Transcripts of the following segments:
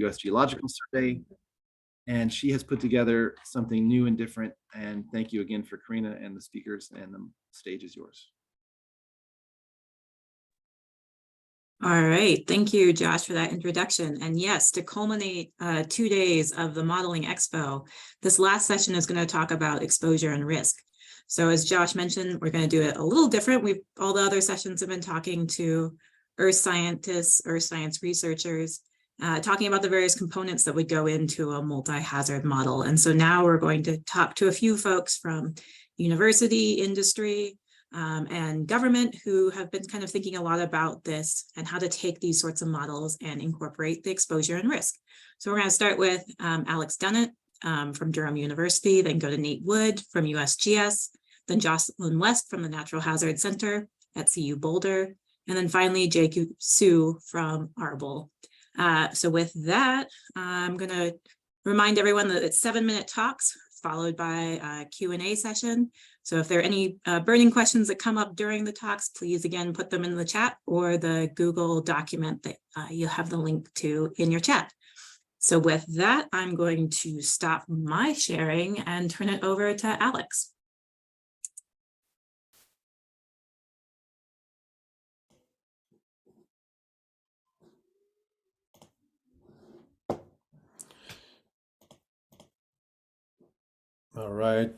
US Geological Survey. And she has put together something new and different. And thank you again for Corina and the speakers, and the stage is yours. All right, thank you, Josh, for that introduction. And yes, to culminate 2 days of the Modeling Expo, this last session is going to talk about exposure and risk. So as Josh mentioned, we're going to do it a little different. All the other sessions have been talking to earth scientists, earth science researchers, talking about the various components that would go into a multi-hazard model. And so now we're going to talk to a few folks from university, industry, and government who have been kind of thinking a lot about this and how to take these sorts of models and incorporate the exposure and risk. So we're going to start with Alex Dunant from Durham University, then go to Nate Wood from USGS, then Jocelyn West from the Natural Hazard Center at CU Boulder, and then finally J.Q. Su from Arbol. So with that, I'm going to remind everyone that it's 7-minute talks followed by a Q&A session. So if there are any burning questions that come up during the talks, please again put them in the chat or the Google document that you have the link to in your chat. So with that, I'm going to stop my sharing and turn it over to Alex. All right.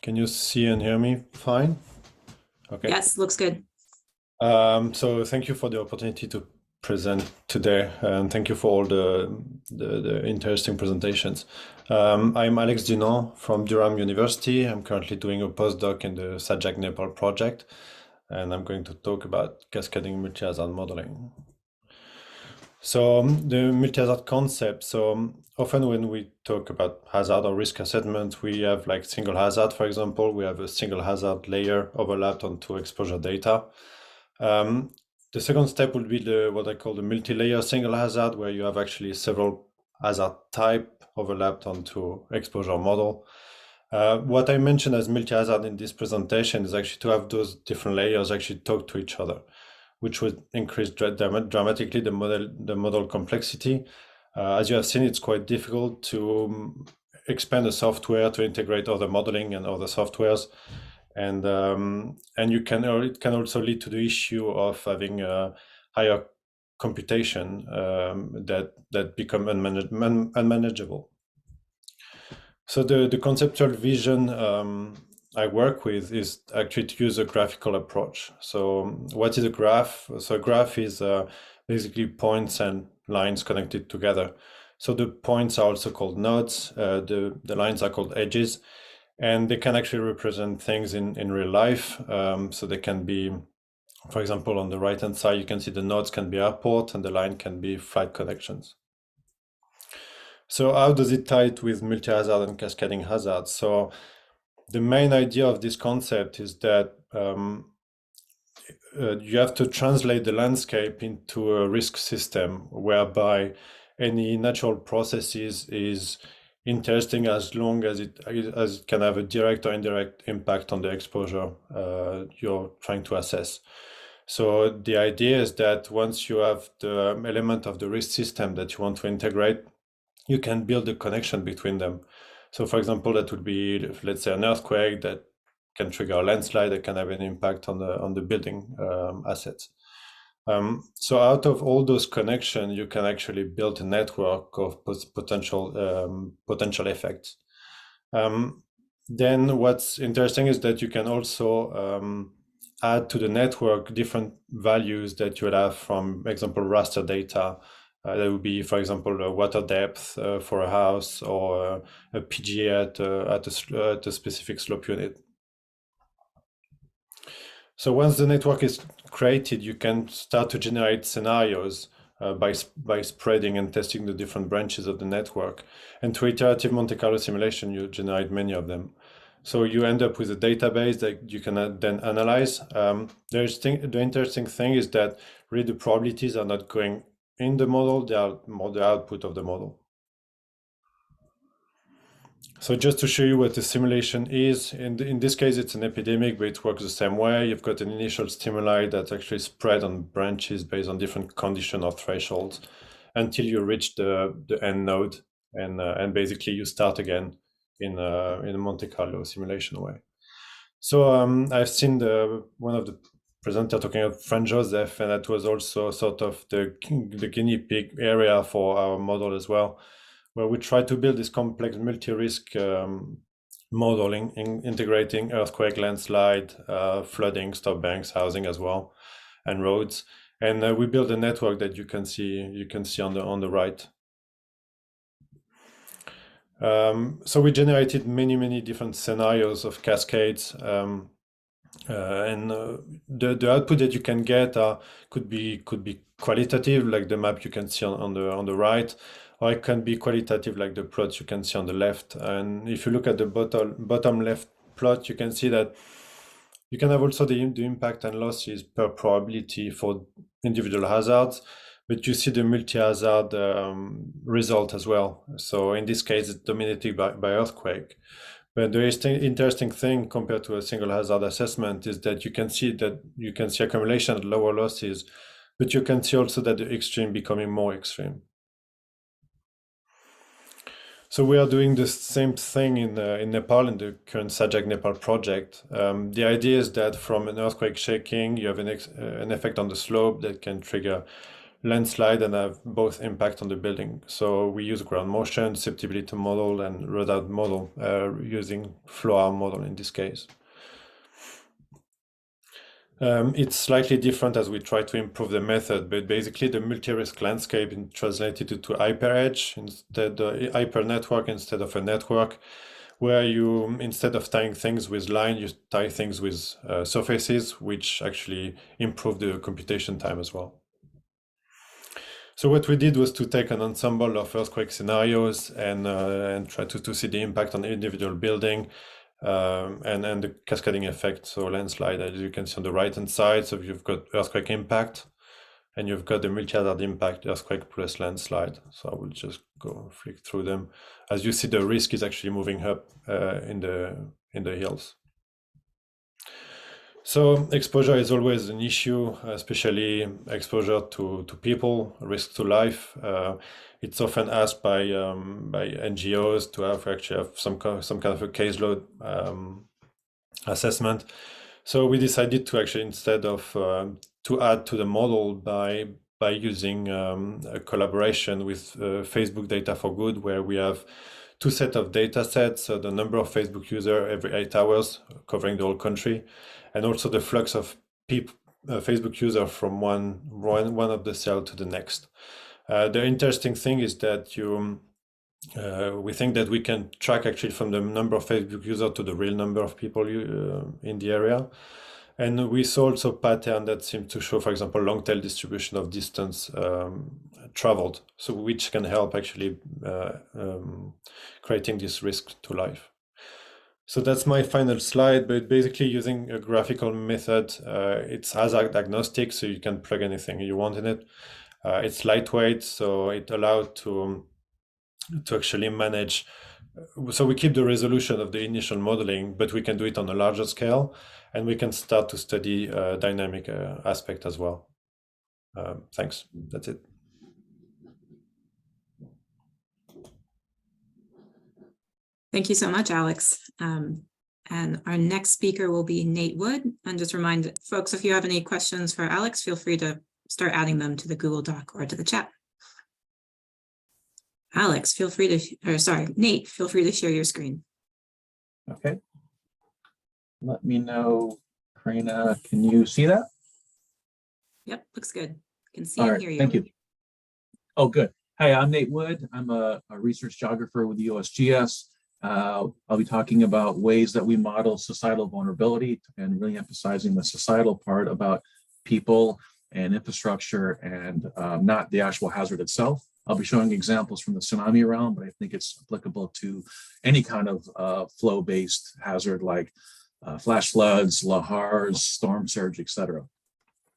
Can you see and hear me fine? Okay. Yes, looks good. So thank you for the opportunity to present today, and thank you for all the interesting presentations. I'm Alex Dunant from Durham University. I'm currently doing a postdoc in the Sajak Nepal project, and I'm going to talk about cascading multi-hazard modeling. So the multi-hazard concept. So often when we talk about hazard or risk assessment, we have like single hazard, for example. We have a single hazard layer overlapped onto exposure data. The second step would be what I call the multi-layer single hazard, where you have actually several hazard type overlapped onto exposure model. What I mentioned as multi-hazard in this presentation is actually to have those different layers actually talk to each other, which would increase dramatically the model complexity. As you have seen, it's quite difficult to expand a software to integrate other modeling and other softwares, and it can also lead to the issue of having a higher computation that become unmanageable. So the conceptual vision I work with is actually to use a graphical approach. So what is a graph? So a graph is basically points and lines connected together. So the points are also called nodes. The lines are called edges, and they can actually represent things in real life. So they can be, for example, on the right-hand side, you can see the nodes can be airport and the line can be flight connections. So how does it tie it with multi-hazard and cascading hazards? So the main idea of this concept is that you have to translate the landscape into a risk system whereby any natural processes is interesting as long as it can have a direct or indirect impact on the exposure you're trying to assess. So the idea is that once you have the element of the risk system that you want to integrate, you can build a connection between them. So for example, that would be, let's say, an earthquake that can trigger a landslide that can have an impact on the building assets. So out of all those connections, you can actually build a network of potential effects. Then what's interesting is that you can also add to the network different values that you would have from, for example, raster data. That would be, for example, a water depth for a house, or a PGA at a specific slope unit. So once the network is created, you can start to generate scenarios by spreading and testing the different branches of the network. And through iterative Monte Carlo simulation, you generate many of them. So you end up with a database that you can then analyze. The interesting thing is that really the probabilities are not going in the model, they are more the output of the model. So just to show you what the simulation is, in this case, it's an epidemic, but it works the same way. You've got an initial stimuli that's actually spread on branches based on different condition or thresholds. until you reach the end node, and basically you start again in a Monte Carlo simulation way. So I've seen one of the presenter talking about Frank Joseph, and that was also sort of the guinea pig area for our model as well, where we try to build this complex multi-risk modeling, integrating earthquake, landslide, flooding, stop banks, housing as well, and roads. And we build a network that you can see on the right. So we generated many different scenarios of cascades, and the output that you can get could be qualitative, like the map you can see on the right, or it can be qualitative, like the plots you can see on the left. And if you look at the bottom left plot, you can see that you can have also the impact and losses per probability for individual hazards, but you see the multi-hazard result as well. So in this case, it's dominated by earthquake. But the interesting thing compared to a single hazard assessment is that you can see accumulation at lower losses, but you can see also that the extreme becoming more extreme. So we are doing the same thing in Nepal, in the current Sajak Nepal project. The idea is that from an earthquake shaking, you have an effect on the slope that can trigger landslide and have both impact on the building. So we use ground motion, susceptibility model, and radar model, using flow arm model in this case. It's slightly different as we try to improve the method, but basically the multi-risk landscape is translated to hyper-edge, hyper network instead of a network, where you, instead of tying things with line, you tie things with surfaces, which actually improve the computation time as well. So what we did was to take an ensemble of earthquake scenarios and try to see the impact on the individual building, and the cascading effect, so landslide, as you can see on the right hand side. So you've got earthquake impact, and you've got the multi-hazard impact, earthquake plus landslide. So I will just go flick through them. As you see, the risk is actually moving up in the hills. So exposure is always an issue, especially exposure to people, risk to life. It's often asked by NGOs to actually have some kind of a caseload assessment. So we decided to actually, instead of to add to the model by using a collaboration with Facebook Data for Good, where we have two sets of data sets, so the number of Facebook users every 8 hours covering the whole country, and also the flux of Facebook users from one of the cell to the next. The interesting thing is that we think that we can track actually from the number of Facebook users to the real number of people in the area. And we saw also pattern that seem to show, for example, long tail distribution of distance traveled, so which can help actually creating this risk to life. So that's my final slide, but basically using a graphical method, it's hazard agnostic, so you can plug anything you want in it. It's lightweight, so it allowed to actually manage. So we keep the resolution of the initial modeling, but we can do it on a larger scale, and we can start to study dynamic aspect as well. Thanks. That's it. Thank you so much, Alex. And our next speaker will be Nate Wood. And just remind folks, if you have any questions for Alex, feel free to start adding them to the Google Doc or to the chat. Alex, feel free to, Nate, feel free to share your screen. Okay. Let me know, Corina, can you see that? Yep, looks good. Can see All and right, hear you. thank you. Oh, good. Hi, I'm Nate Wood. I'm a research geographer with the USGS. I'll be talking about ways that we model societal vulnerability and really emphasizing the societal part about people and infrastructure and not the actual hazard itself. I'll be showing examples from the tsunami realm, but I think it's applicable to any kind of flow-based hazard like flash floods, lahars, storm surge, etc.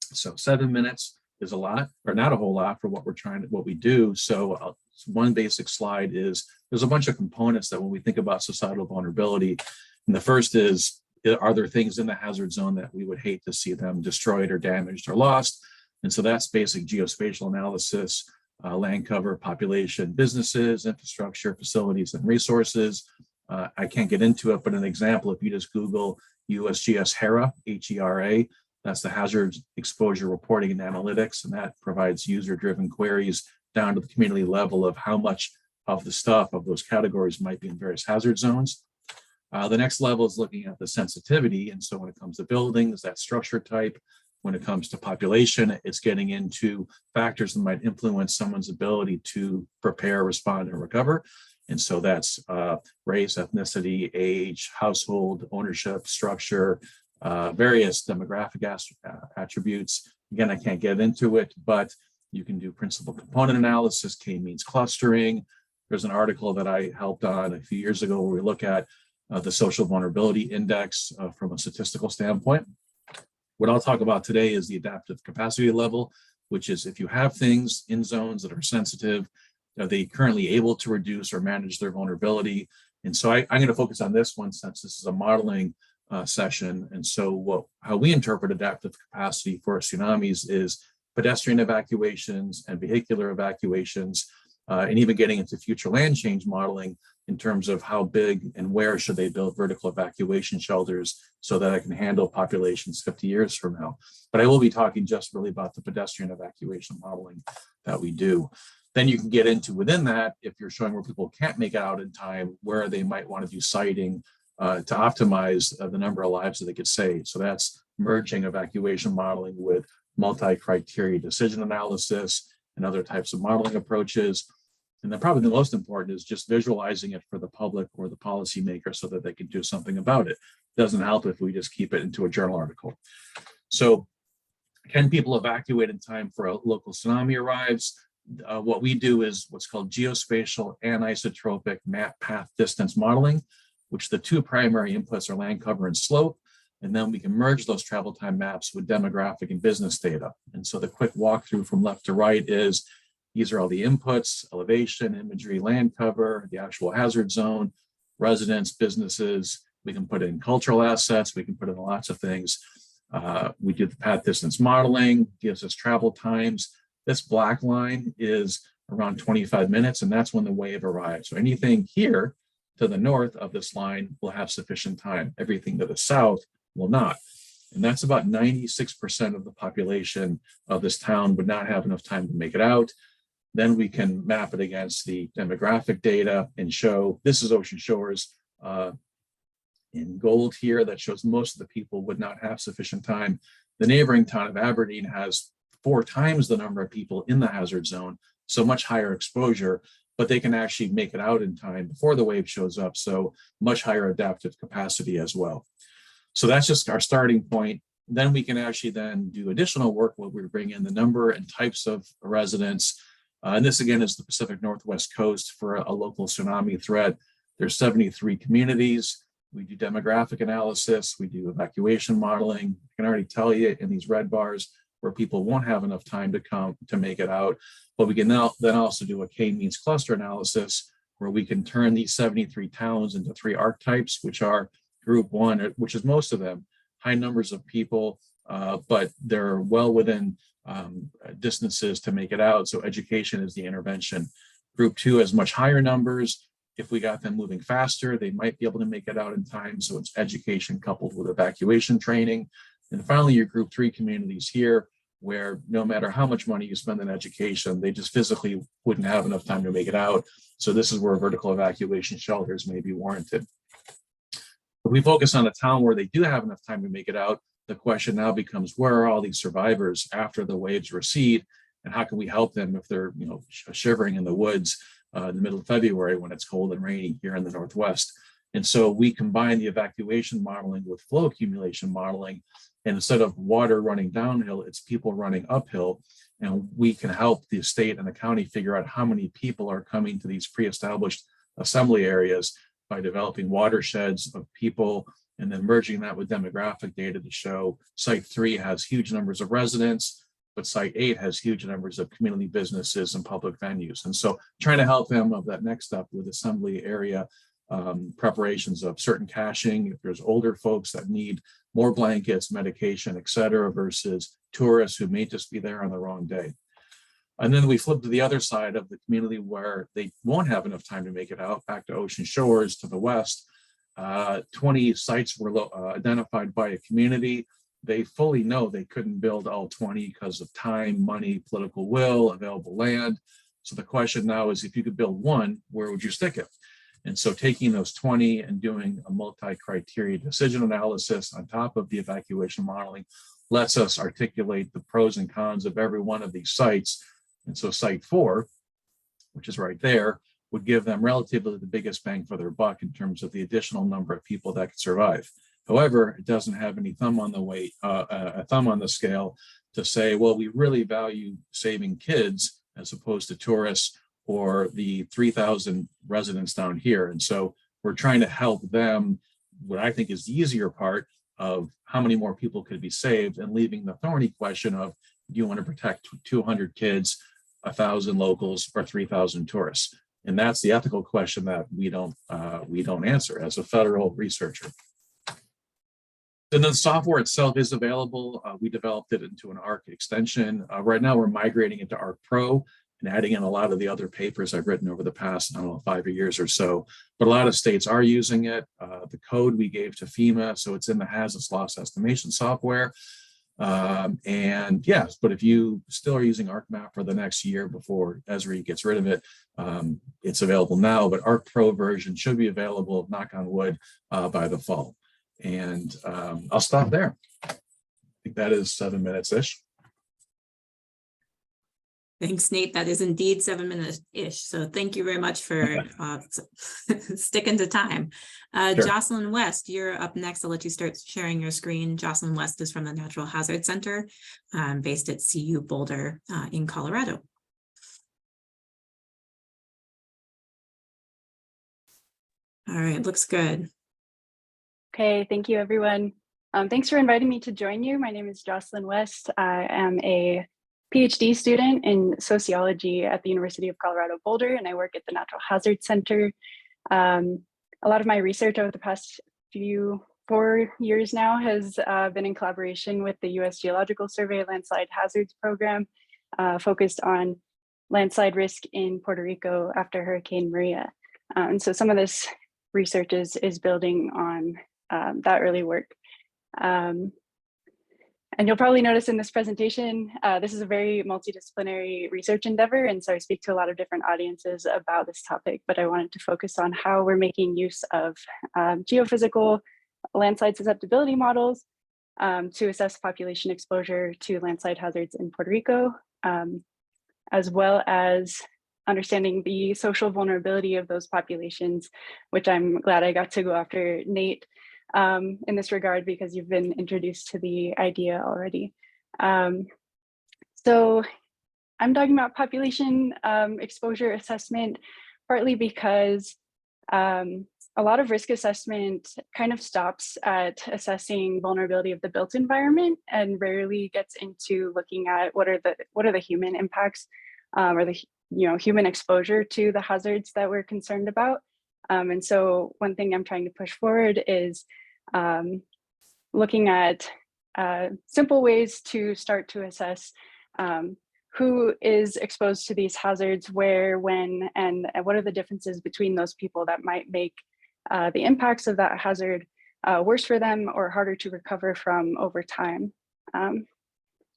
So 7 minutes is a lot, or not a whole lot for what we do. So one basic slide is there's a bunch of components that when we think about societal vulnerability, and the first is, are there things in the hazard zone that we would hate to see them destroyed or damaged or lost? And so that's basic geospatial analysis, land cover, population, businesses, infrastructure, facilities, and resources. I can't get into it, but an example, if you just Google USGS HERA, H-E-R-A, that's the Hazard Exposure Reporting and Analytics, and that provides user-driven queries down to the community level of how much of the stuff of those categories might be in various hazard zones. The next level is looking at the sensitivity. And so when it comes to buildings, that structure type. When it comes to population, it's getting into factors that might influence someone's ability to prepare, respond, and recover. And so that's race, ethnicity, age, household, ownership, structure, various demographic attributes. Again, I can't get into it, but you can do principal component analysis, K-means clustering. There's an article that I helped on a few years ago where we look at the social vulnerability index from a statistical standpoint. What I'll talk about today is the adaptive capacity level, which is if you have things in zones that are sensitive, are they currently able to reduce or manage their vulnerability? And so I'm going to focus on this one since this is a modeling session. And so how we interpret adaptive capacity for tsunamis is pedestrian evacuations and vehicular evacuations, and even getting into future land change modeling in terms of how big and where should they build vertical evacuation shelters so that I can handle populations 50 years from now. But I will be talking just really about the pedestrian evacuation modeling that we do. Then you can get into within that, if you're showing where people can't make it out in time, where they might want to do siting to optimize the number of lives that they could save. So that's merging evacuation modeling with multi-criteria decision analysis and other types of modeling approaches. And then probably the most important is just visualizing it for the public or the policymaker so that they can do something about it. It doesn't help if we just keep it into a journal article. So can people evacuate in time for a local tsunami arrives? What we do is what's called geospatial anisotropic map path distance modeling, which the two primary inputs are land cover and slope. And then we can merge those travel time maps with demographic and business data. And so the quick walkthrough from left to right is these are all the inputs: elevation, imagery, land cover, the actual hazard zone, residents, businesses. We can put in cultural assets. We can put in lots of things. We do the path distance modeling, gives us travel times. This black line is around 25 minutes, and that's when the wave arrives. So anything here to the north of this line will have sufficient time. Everything to the south will not. And that's about 96% of the population of this town would not have enough time to make it out. Then we can map it against the demographic data and show, this is Ocean Shores in gold here, that shows most of the people would not have sufficient time. The neighboring town of Aberdeen has 4 times the number of people in the hazard zone, so much higher exposure, but they can actually make it out in time before the wave shows up, so much higher adaptive capacity as well. So that's just our starting point. Then we can actually then do additional work where we bring in the number and types of residents. And this again is the Pacific Northwest coast for a local tsunami threat. There's 73 communities. We do demographic analysis. We do evacuation modeling. I can already tell you in these red bars where people won't have enough time to come to make it out. But we can now then also do a K-means cluster analysis where we can turn these 73 towns into 3 archetypes, which are group 1, which is most of them, high numbers of people, but they're well within distances to make it out. So education is the intervention. Group 2 has much higher numbers. If we got them moving faster, they might be able to make it out in time. So it's education coupled with evacuation training. And finally, your group 3 communities here, where no matter how much money you spend on education, they just physically wouldn't have enough time to make it out. So this is where vertical evacuation shelters may be warranted. If we focus on a town where they do have enough time to make it out, the question now becomes, where are all these survivors after the waves recede, and how can we help them if they're shivering in the woods in the middle of February when it's cold and rainy here in the Northwest? And so we combine the evacuation modeling with flow accumulation modeling, and instead of water running downhill, it's people running uphill, and we can help the state and the county figure out how many people are coming to these pre-established assembly areas by developing watersheds of people and then merging that with demographic data to show Site 3 has huge numbers of residents, but Site 8 has huge numbers of community businesses and public venues. And so trying to help them of that next step with assembly area preparations of certain caching, if there's older folks that need more blankets, medication, et cetera, versus tourists who may just be there on the wrong day. And then we flip to the other side of the community where they won't have enough time to make it out, back to Ocean Shores to the west. 20 sites were identified by a community. They fully know they couldn't build all 20 because of time, money, political will, available land. So the question now is, if you could build one, where would you stick it? And so taking those 20 and doing a multi-criteria decision analysis on top of the evacuation modeling lets us articulate the pros and cons of every one of these sites. And so site 4, which is right there, would give them relatively the biggest bang for their buck in terms of the additional number of people that could survive. However, it doesn't have any thumb on the scale to say, well, we really value saving kids as opposed to tourists or the 3,000 residents down here. And so we're trying to help them, what I think is the easier part of how many more people could be saved, and leaving the thorny question of, do you want to protect 200 kids, 1,000 locals, or 3,000 tourists? And that's the ethical question that we don't answer as a federal researcher. And then the software itself is available. We developed it into an ARC extension. Right now we're migrating into ARC Pro and adding in a lot of the other papers I've written over the past, I don't know, 5 years or so. But a lot of states are using it. The code we gave to FEMA, so it's in the hazardous loss estimation software. And yes, but if you still are using ArcMap for the next year before Esri gets rid of it, it's available now, but ARC Pro version should be available, knock on wood, by the fall. And I'll stop there. I think that is 7 minutes-ish. Thanks, Nate. That is indeed 7 minutes-ish. So thank you very much for sticking to time. Sure. Jocelyn West, you're up next. I'll let you start sharing your screen. Jocelyn West is from the Natural Hazard Center, based at CU Boulder in Colorado. All right, looks good. Okay, thank you, everyone. Thanks for inviting me to join you. My name is Jocelyn West. I am a PhD student in sociology at the University of Colorado Boulder, and I work at the Natural Hazard Center. A lot of my research over the past 4 years now has been in collaboration with the U.S. Geological Survey Landslide Hazards Program, focused on landslide risk in Puerto Rico after Hurricane Maria. And so some of this research is building on that early work. And you'll probably notice in this presentation, this is a very multidisciplinary research endeavor. And so I speak to a lot of different audiences about this topic, but I wanted to focus on how we're making use of geophysical landslide susceptibility models to assess population exposure to landslide hazards in Puerto Rico, as well as understanding the social vulnerability of those populations, which I'm glad I got to go after Nate in this regard, because you've been introduced to the idea already. So I'm talking about population exposure assessment, partly because a lot of risk assessment kind of stops at assessing vulnerability of the built environment and rarely gets into looking at what are the human impacts or the human exposure to the hazards that we're concerned about. And so one thing I'm trying to push forward is looking at simple ways to start to assess who is exposed to these hazards, where, when, and what are the differences between those people that might make the impacts of that hazard worse for them or harder to recover from over time. And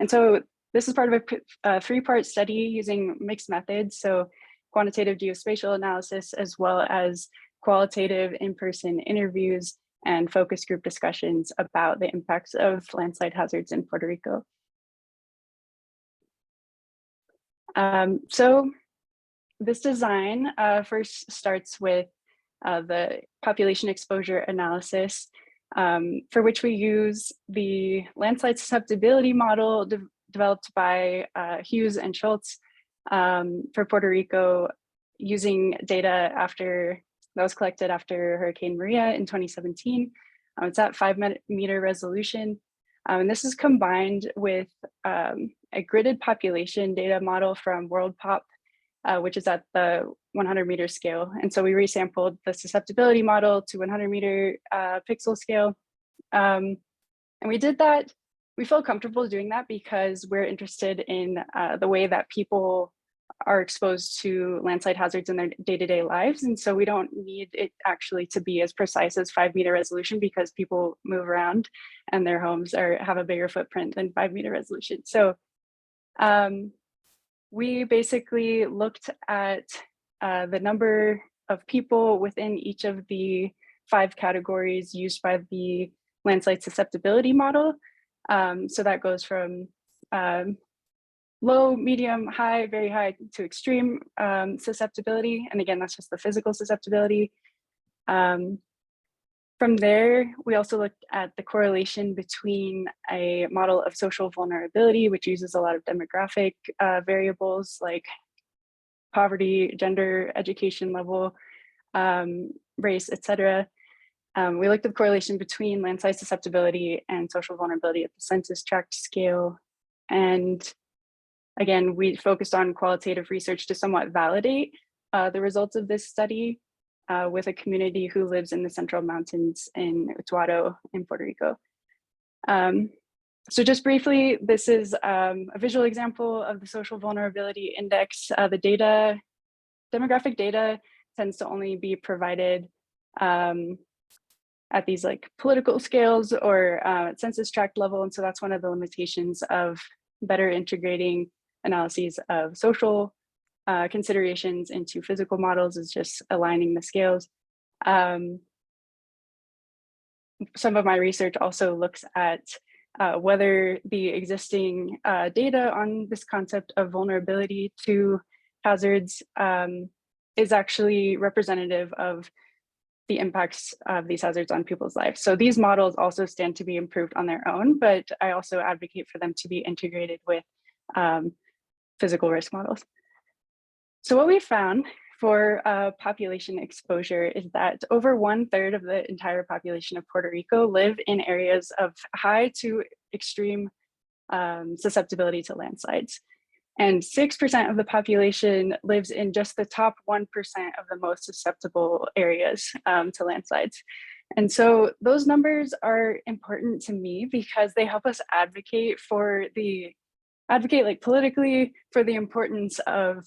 so this is part of a three-part study using mixed methods, so quantitative geospatial analysis, as well as qualitative in-person interviews and focus group discussions about the impacts of landslide hazards in Puerto Rico. So this design first starts with the population exposure analysis, for which we use the landslide susceptibility model developed by Hughes and Schultz for Puerto Rico, using data that was collected after Hurricane Maria in 2017. It's at 5-meter resolution. And this is combined with a gridded population data model from WorldPop, which is at the 100-meter scale. And so we resampled the susceptibility model to 100-meter pixel scale. And we did that we feel comfortable doing that because we're interested in the way that people are exposed to landslide hazards in their day-to-day lives. And so we don't need it actually to be as precise as 5-meter resolution because people move around and their homes have a bigger footprint than 5-meter resolution. So we basically looked at the number of people within each of the 5 categories used by the landslide susceptibility model. So that goes from low, medium, high, very high to extreme susceptibility. And again, that's just the physical susceptibility. From there, we also looked at the correlation between a model of social vulnerability, which uses a lot of demographic variables like poverty, gender, education level, race, etc. We looked at the correlation between landslide susceptibility and social vulnerability at the census tract scale. And again, we focused on qualitative research to somewhat validate the results of this study with a community who lives in the Central Mountains in Utuado in Puerto Rico. So just briefly, this is a visual example of the social vulnerability index. The demographic data tends to only be provided at these like political scales or at census tract level. And so that's one of the limitations of better integrating analyses of social considerations into physical models is just aligning the scales. Some of my research also looks at whether the existing data on this concept of vulnerability to hazards is actually representative of the impacts of these hazards on people's lives. So these models also stand to be improved on their own, but I also advocate for them to be integrated with physical risk models. So what we found for population exposure is that over 1/3 of the entire population of Puerto Rico live in areas of high to extreme susceptibility to landslides. And 6% of the population lives in just the top 1% of the most susceptible areas to landslides. And so those numbers are important to me because they help us advocate like politically for the importance of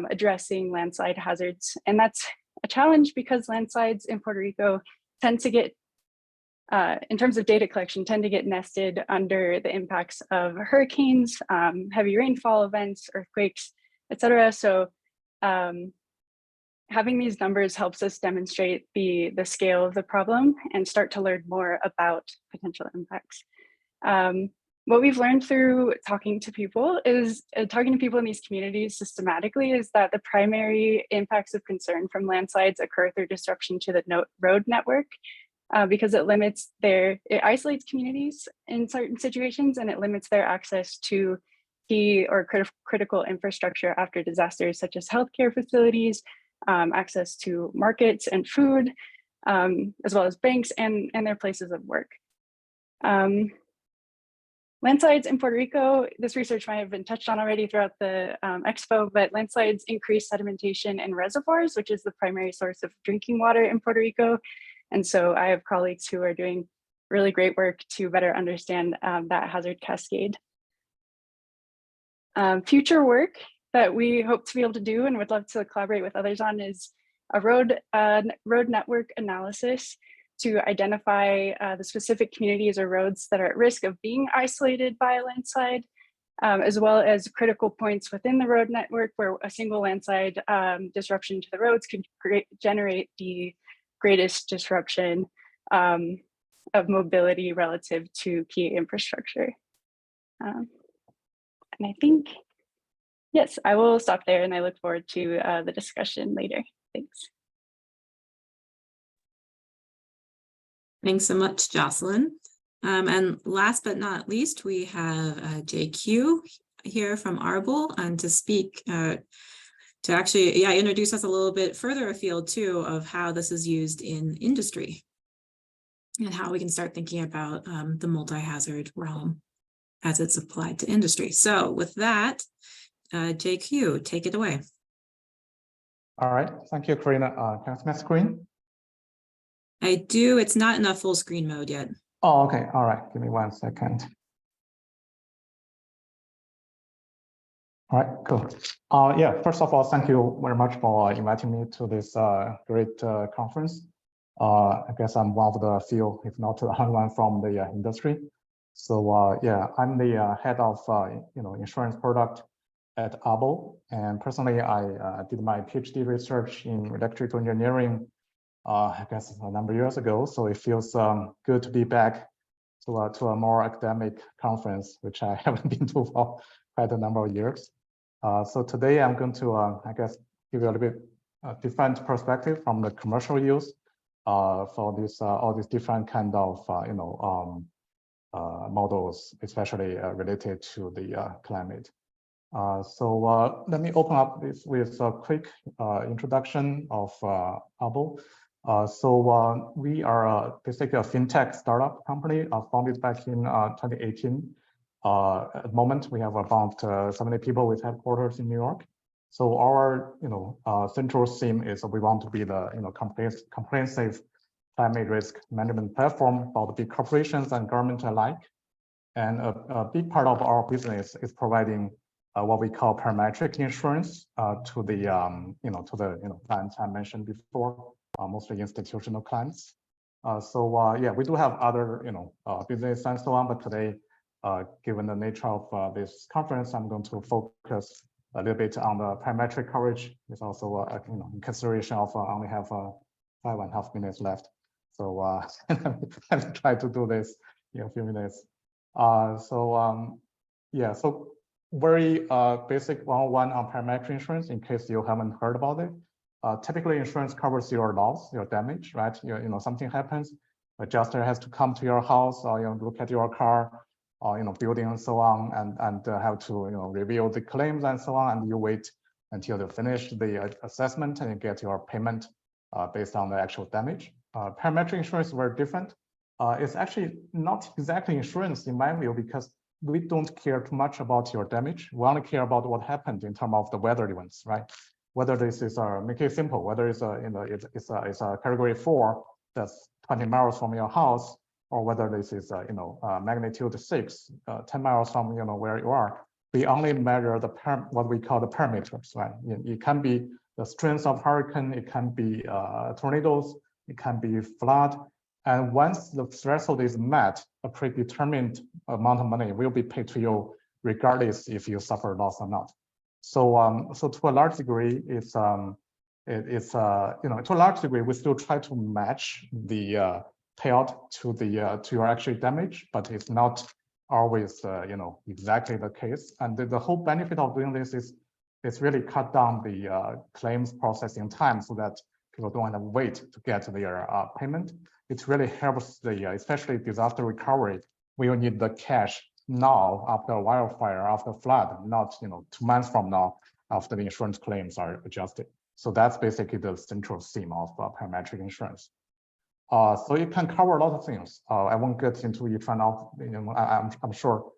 addressing landslide hazards. And that's a challenge because landslides in Puerto Rico tend to get, in terms of data collection, tend to get nested under the impacts of hurricanes, heavy rainfall events, earthquakes, etc. So having these numbers helps us demonstrate the scale of the problem and start to learn more about potential impacts. What we've learned through talking to people in these communities systematically is that the primary impacts of concern from landslides occur through disruption to the road network because it isolates communities in certain situations and it limits their access to key or critical infrastructure after disasters such as healthcare facilities, access to markets and food, as well as banks and their places of work. Landslides in Puerto Rico, this research might have been touched on already throughout the expo, but landslides increase sedimentation in reservoirs, which is the primary source of drinking water in Puerto Rico. And so I have colleagues who are doing really great work to better understand that hazard cascade. Future work that we hope to be able to do and would love to collaborate with others on is a road network analysis to identify the specific communities or roads that are at risk of being isolated by a landslide, as well as critical points within the road network where a single landslide disruption to the roads could generate the greatest disruption of mobility relative to key infrastructure. And I think, yes, I will stop there and I look forward to the discussion later. Thanks. Thanks so much, Jocelyn. And last but not least, we have JQ here from Arbol and to speak, to actually, introduce us a little bit further afield too of how this is used in industry and how we can start thinking about the multi-hazard realm as it's applied to industry. So with that, JQ, take it away. All right, thank you, Corina. Can I see my screen? I do, it's not in a full screen mode yet. Oh, okay, all right, give me 1 second. All right, cool. Yeah, first of all, thank you very much for inviting me to this great conference. I guess I'm one of the few, if not the only one from the industry. So yeah, I'm the head of insurance product at Arbol, and personally, I did my PhD research in electrical engineering. I guess a number of years ago. So it feels good to be back to a more academic conference, which I haven't been to for quite a number of years. So today I'm going to, I guess, give you a little bit different perspective from the commercial use for this all these different kind of models, especially related to the climate. So let me open up this with a quick introduction of Arbol. So we are basically a fintech startup company founded back in 2018. At the moment, we have about 70 people with headquarters in New York. So our central theme is we want to be the comprehensive climate risk management platform for the big corporations and government alike. And a big part of our business is providing what we call parametric insurance to the clients I mentioned before, mostly institutional clients. So yeah, we do have other business and so on, but today, given the nature of this conference, I'm going to focus a little bit on the parametric coverage. It's also in consideration of I only have 5.5 minutes left, so let me try to do this in a few minutes. Yeah, so very basic 101 on parametric insurance in case you haven't heard about it. Typically, insurance covers your loss, your damage, right? Something happens, adjuster has to come to your house or look at your car or building and so on, and have to review the claims and so on, and you wait until you finish the assessment and you get your payment based on the actual damage. Parametric insurance is very different. It's actually not exactly insurance in my view, because we don't care too much about your damage. We only care about what happened in terms of the weather events, right? Whether this is make it simple, whether it's it's a category 4 that's 20 miles from your house, or whether this is magnitude 6, 10 miles from where you are. We only measure the what we call the parameters, right? It can be the strength of hurricane, it can be tornadoes, it can be flood. And once the threshold is met, a predetermined amount of money will be paid to you, regardless if you suffer loss or not. So, so to a large degree, to a large degree, we still try to match the payout to your actual damage, but it's not always exactly the case. And the whole benefit of doing this is it's really cut down the claims processing time, so that people don't have to wait to get their payment. It really helps the especially disaster recovery. We will need the cash now after a wildfire, after flood, not 2 months from now after the insurance claims are adjusted. So that's basically the central theme of parametric insurance. So it can cover a lot of things. I won't get into each one of, I'm sure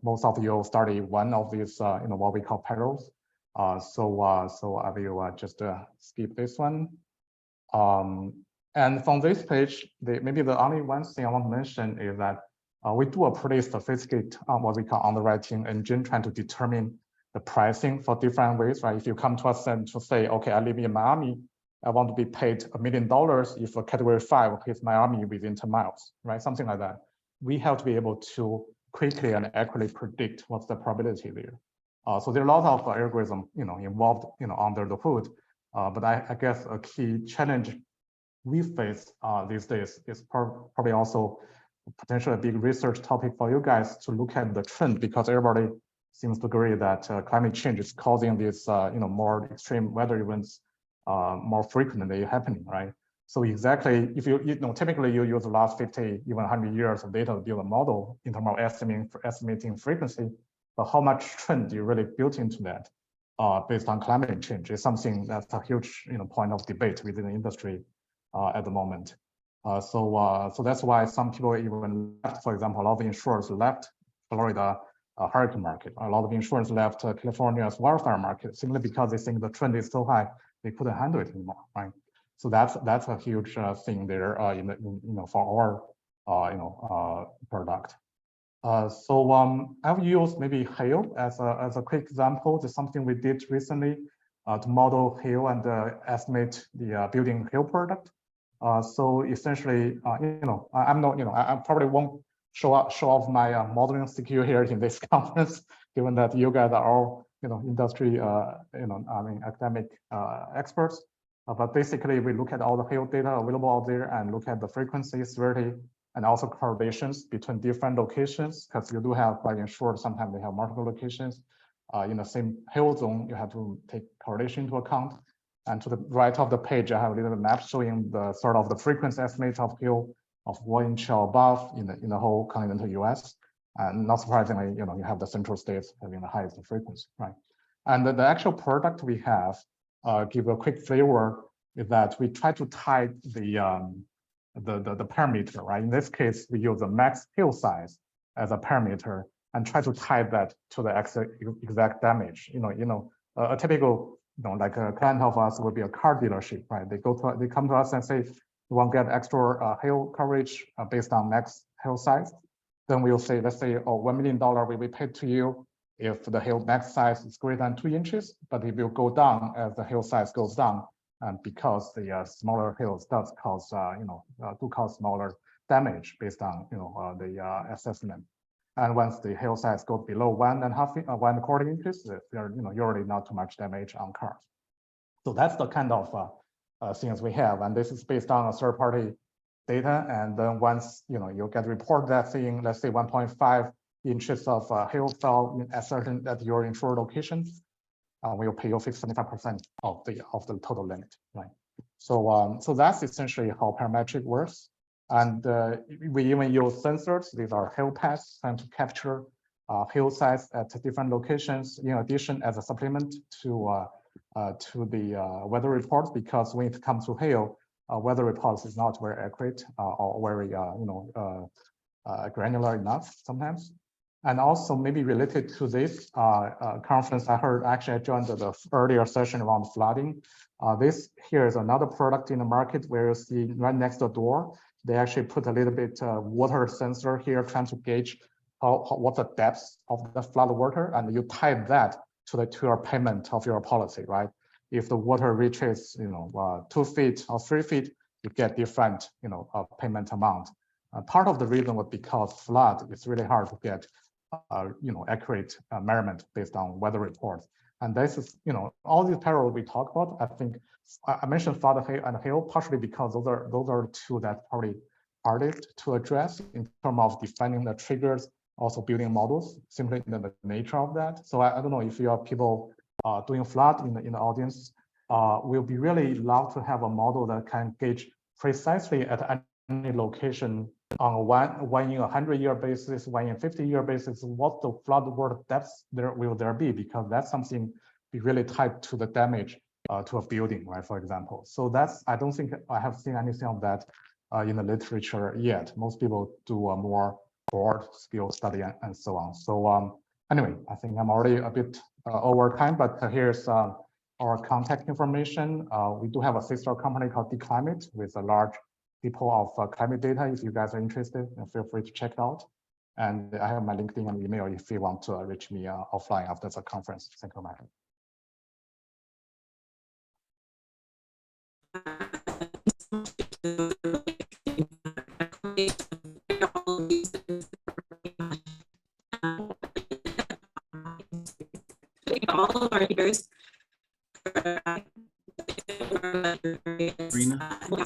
most of you study one of these what we call perils. So I will just skip this one. And from this page, maybe the only one thing I want to mention is that we do a pretty sophisticated what we call underwriting engine, trying to determine the pricing for different ways, right? If you come to us and to say, okay, I live in Miami, I want to be paid $1 million if a category 5 hits Miami within 10 miles, right? Something like that. We have to be able to quickly and accurately predict what's the probability there. So there are a lot of algorithm, involved, under the hood. But I guess a key challenge we face these days is probably also potentially a big research topic for you guys to look at the trend, because everybody seems to agree that climate change is causing these more extreme weather events more frequently happening, right? So exactly, if you typically you use the last 50, even 100 years of data to build a model in terms of estimating frequency, but how much trend do you really built into that based on climate change is something that's a huge point of debate within the industry at the moment. So that's why some people even left, for example, a lot of insurers left Florida hurricane market. A lot of insurers left California's wildfire market simply because they think the trend is so high they couldn't handle it anymore, right? So that's a huge thing there for our product. I've used maybe hail as a quick example. This is something we did recently to model hail and estimate the building hail product. So essentially, I'm not, I probably won't show off my modeling skill here in this conference, given that you guys are all, industry, academic experts. But basically, we look at all the hail data available out there and look at the frequency, severity, and also correlations between different locations, because you do have, like insured, sometimes they have multiple locations. In the same hail zone, you have to take correlation into account. And to the right of the page, I have a little map showing the sort of the frequency estimate of hail of 1 inch or above in the whole continental US. And not surprisingly, you have the central states having the highest frequency, right? And the actual product we have, give a quick flavor, is that we try to tie the parameter, right? In this case, we use the max hail size as a parameter and try to tie that to the exact damage. A typical, like a client of us would be a car dealership, right? They come to us and say, we want to get extra hail coverage based on max hail size. Then we'll say, let's say, oh, $1 million will be paid to you if the hail max size is greater than 2 inches, but it will go down as the hail size goes down. And because the smaller hails does cause, do cause smaller damage based on, the assessment. And once the hail size goes below 1.25 inches, there, usually not too much damage on cars. So that's the kind of things we have, and this is based on a third-party data. And then once you get report that saying, let's say 1.5 inches of hail fell at your insured location, we'll pay you 75% of the total limit, right? So that's essentially how parametric works. And we even use sensors. These are hail paths trying to capture hail size at different locations, in addition as a supplement to the weather reports, because when it comes to hail, weather reports is not very accurate or very granular enough sometimes. And also maybe related to this conference, I joined the earlier session around flooding. This here is another product in the market where you see right next to the door, they actually put a little bit water sensor here trying to gauge what the depth of the flood water, and you tie that to your payment of your policy, right? If the water reaches 2 feet or 3 feet, you get different payment amount. Part of the reason was because flood is really hard to get accurate measurement based on weather reports. And this is, all these parallels we talk about, I think I mentioned flood and hail partially because those are two that probably hardest to address in terms of defining the triggers, also building models, simply in the nature of that. So I don't know if you are people doing flood in the audience, will be really love to have a model that can gauge precisely at any location on a one in 100-year basis, 1 in 50-year basis, what the flood water depths will there be, because that's something be really tied to the damage to a building, right? For example. So I don't think I have seen anything of that in the literature yet. Most people do a more broad scale study and so on. So anyway, I think I'm already a bit over time, but here's our contact information. We do have a sister company called DClimate with a large depot of climate data. If you guys are interested, feel free to check it out. And I have my LinkedIn and email if you want to reach me offline after the conference. Thank you, Matt. All of our leaders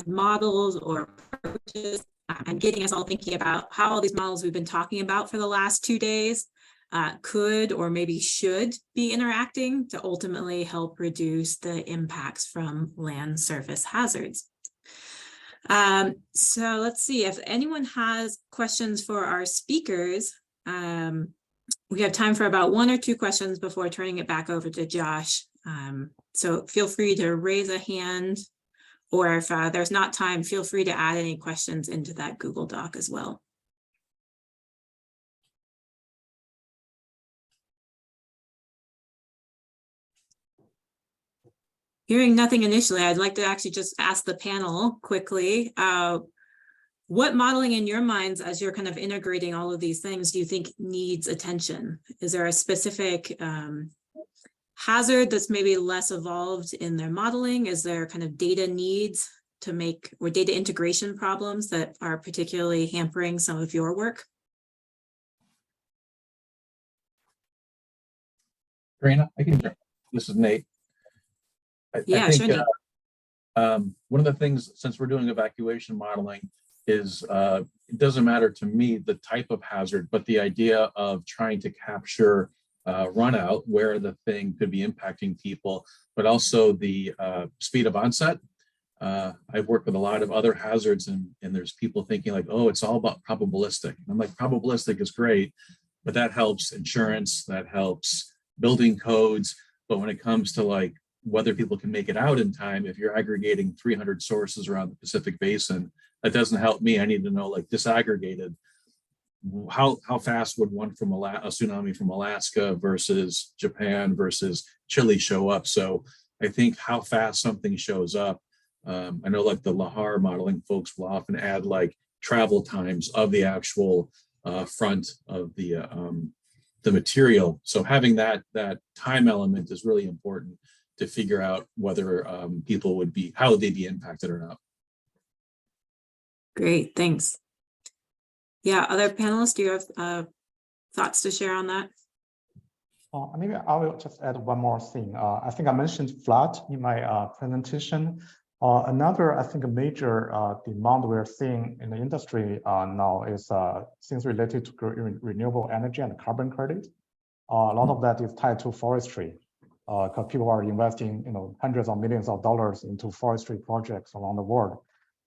models or approaches, and getting us all thinking about how all these models we've been talking about for the last 2 days could or maybe should be interacting to ultimately help reduce the impacts from land surface hazards. So let's see if anyone has questions for our speakers. We have time for about 1 or 2 questions before turning it back over to Josh. So feel free to raise a hand, or if there's not time, feel free to add any questions into that Google Doc as well. Hearing nothing initially, I'd like to actually just ask the panel quickly. what modeling in your minds, as you're kind of integrating all of these things, do you think needs attention? Is there a specific hazard that's maybe less evolved in their modeling? Is there kind of data needs to make, or data integration problems that are particularly hampering some of your work? Corina, I can. This is Nate. I think, sure, Nate. One of the things, since we're doing evacuation modeling, is it doesn't matter to me the type of hazard, but the idea of trying to capture run out where the thing could be impacting people, but also the speed of onset. I've worked with a lot of other hazards, and there's people thinking like, oh, it's all about probabilistic. And I'm like, probabilistic is great, but that helps insurance, that helps building codes. But when it comes to like whether people can make it out in time, if you're aggregating 300 sources around the Pacific Basin, that doesn't help me. I need to know, like, disaggregated, how fast would one from a tsunami from Alaska versus Japan versus Chile show up? So I think how fast something shows up. I know like the Lahar modeling folks will often add like travel times of the actual front of the material. So having that time element is really important to figure out whether people would be, how would they be impacted or not. Great, thanks. Yeah, other panelists, do you have thoughts to share on that? Maybe I will just add one more thing. I think I mentioned flood in my presentation. Another, I think, a major demand we're seeing in the industry now is things related to renewable energy and carbon credit. A lot of that is tied to forestry, because people are investing, hundreds of millions of dollars into forestry projects around the world.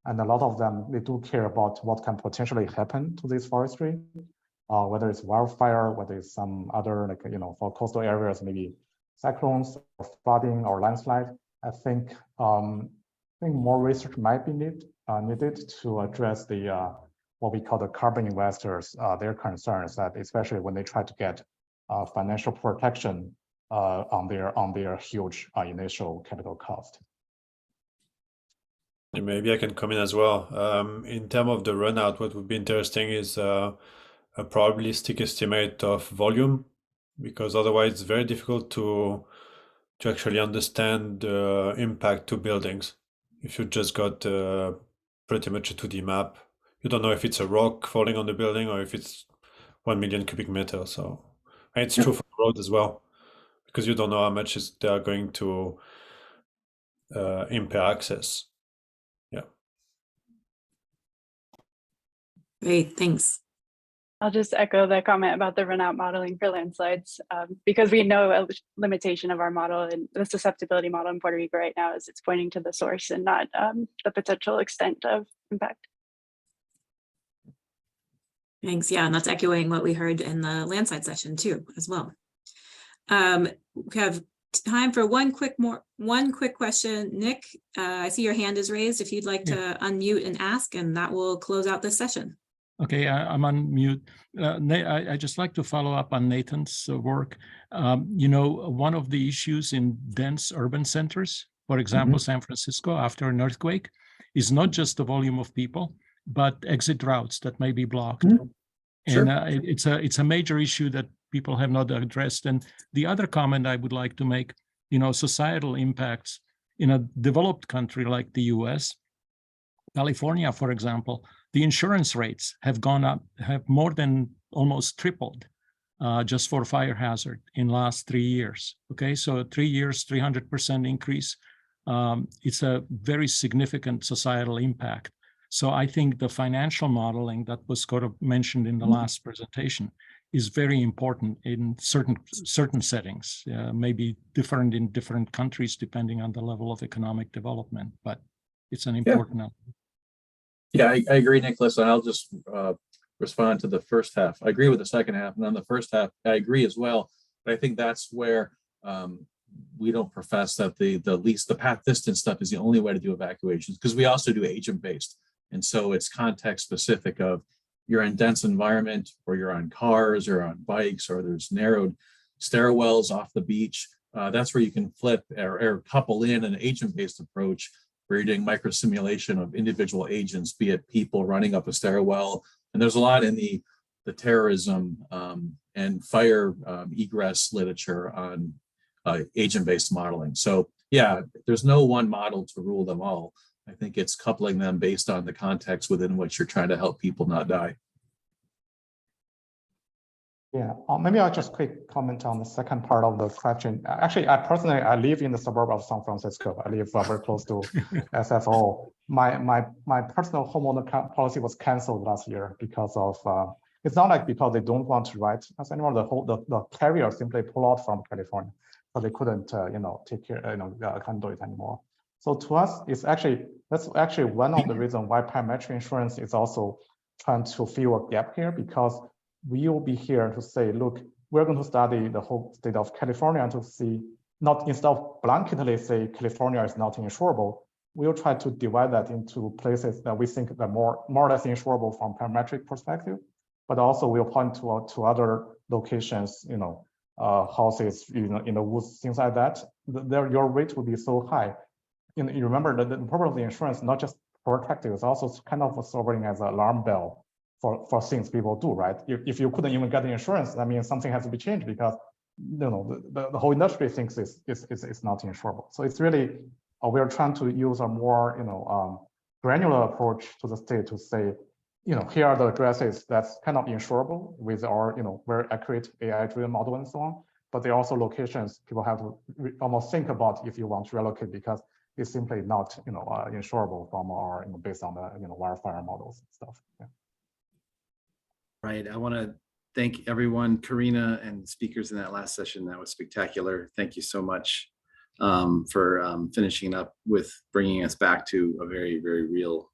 And a lot of them, they do care about what can potentially happen to this forestry, whether it's wildfire, whether it's some other, like, for coastal areas, maybe cyclones or flooding or landslide. I think more research might be needed to address the what we call the carbon investors, their concerns, that especially when they try to get financial protection on their huge initial capital cost. Maybe I can come in as well. In terms of the runout, what would be interesting is a probabilistic estimate of volume, because otherwise it's very difficult to actually understand the impact to buildings. If you just got pretty much a 2D map, you don't know if it's a rock falling on the building or if it's 1 million cubic meters. So, and it's true for the road as well, because you don't know how much they are going to impair access. Yeah. Great, thanks. I'll just echo the comment about the runout modeling for landslides, because we know a limitation of our model, and the susceptibility model in Puerto Rico right now is it's pointing to the source and not the potential extent of impact. Thanks. Yeah, and that's echoing what we heard in the landslide session too, as well. We have time for one quick question. Nick, I see your hand is raised. If you'd like to unmute and ask, and that will close out this session. Okay, I'm on mute. I just like to follow up on Nathan's work. One of the issues in dense urban centers, for example, San Francisco after an earthquake, is not just the volume of people, but exit routes that may be blocked. Sure. And it's a major issue that people have not addressed. And the other comment I would like to make, societal impacts in a developed country like the US, California, for example, the insurance rates have gone up, have more than almost tripled just for fire hazard in last 3 years. Okay, so 3 years, 300% increase. It's a very significant societal impact. So I think the financial modeling that was sort of mentioned in the last presentation is very important in certain settings, maybe different in different countries depending on the level of economic development, but it's an important element. Yeah, I agree, Nicholas, and I'll just respond to the first half. I agree with the second half, and on the first half, I agree as well. But I think that's where we don't profess that the path distance stuff is the only way to do evacuations, because we also do agent-based. And so it's context specific of you're in dense environment, or you're on cars or on bikes, or there's narrowed stairwells off the beach. That's where you can flip or couple in an agent-based approach. where you're doing micro simulation of individual agents, be it people running up a stairwell. And there's a lot in the terrorism and fire egress literature on agent-based modeling. So yeah, there's no one model to rule them all. I think it's coupling them based on the context within which you're trying to help people not die. Yeah, maybe I'll just quick comment on the second part of the question. Actually, I personally live in the suburb of San Francisco. I live very close to SFO. My personal homeowner policy was canceled last year because of it's not like because they don't want to write us anymore. The carrier simply pulled out from California, so they couldn't take care handle it anymore. So to us, that's actually one of the reasons why parametric insurance is also trying to fill a gap here, because we will be here to say, look, we're going to study the whole state of California to see, not instead of blanketly say California is not insurable, we'll try to divide that into places that we think are more or less insurable from parametric perspective, but also we'll point to other locations, houses in the woods, things like that. Your rate will be so high. You remember that the purpose of the insurance, not just protective, it's also kind of serving as an alarm bell for things people do, right? If you couldn't even get the insurance, that means something has to be changed because the whole industry thinks it's not insurable. So it's really we're trying to use a more granular approach to the state to say, here are the addresses that's kind of insurable with our very accurate AI-driven model and so on. But there are also locations people have to almost think about if you want to relocate because it's simply not insurable from our based on the wildfire models and stuff. Yeah. Right. I want to thank everyone, Corina and speakers in that last session. That was spectacular. Thank you so much for finishing up with bringing us back to a very, very real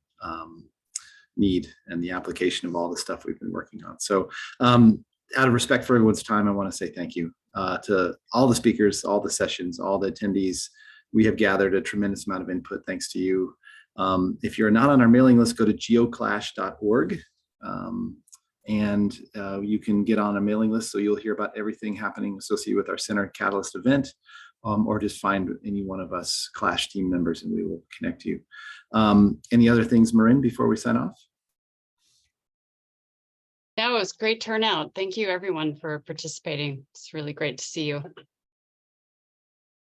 need and the application of all the stuff we've been working on. So out of respect for everyone's time, I want to say thank you to all the speakers, all the sessions, all the attendees. We have gathered a tremendous amount of input thanks to you. If you're not on our mailing list, go to geoclash.org. And you can get on a mailing list, so you'll hear about everything happening associated with our Center Catalyst event, or just find any one of us Clash team members and we will connect you. Any other things, Marin, before we sign off? That was great turnout. Thank you everyone for participating. It's really great to see you.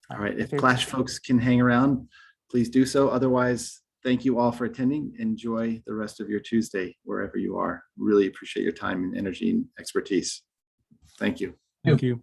All right, if Clash folks can hang around, please do so. Otherwise, thank you all for attending. Enjoy the rest of your Tuesday, wherever you are. Really appreciate your time and energy and expertise. Thank you. Thank you.